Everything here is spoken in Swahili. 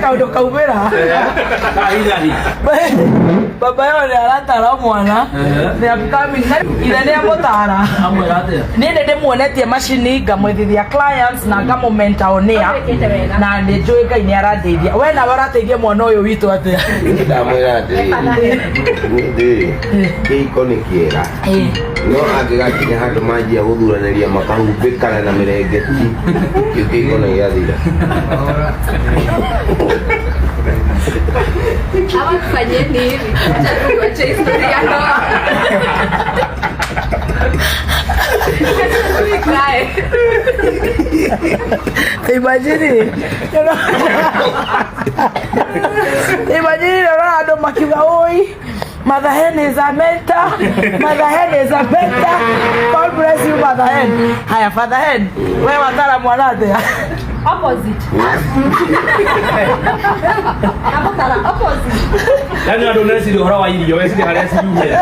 Kau ndo kaumira. Baba yao ni aratara mwana. Ni upcoming ile ni gûtaara. Ni ndende muonetie machine ngamwithithia clients na ngamumentonia na ni njui Ngai ni arateithia. We na warateithia mwana uyu witu atia. Ndamwira ndi kiko ni kiera. No angigakinya handu manjia guthuraniria makahumbikana na mirengeti. Kiko ni yathira. Hawa kufanyeni hivi. Acha historia ndoa. Imagine ando makiuga oi Mother hen is a mentor. Mother hen is a mentor. God bless you, Mother hen. Haya, Father hen. Wewe watara mwanade. Opposite. Abotara opposite. Yani ndo nesi ndio hora wa hili, wewe si halisi yule.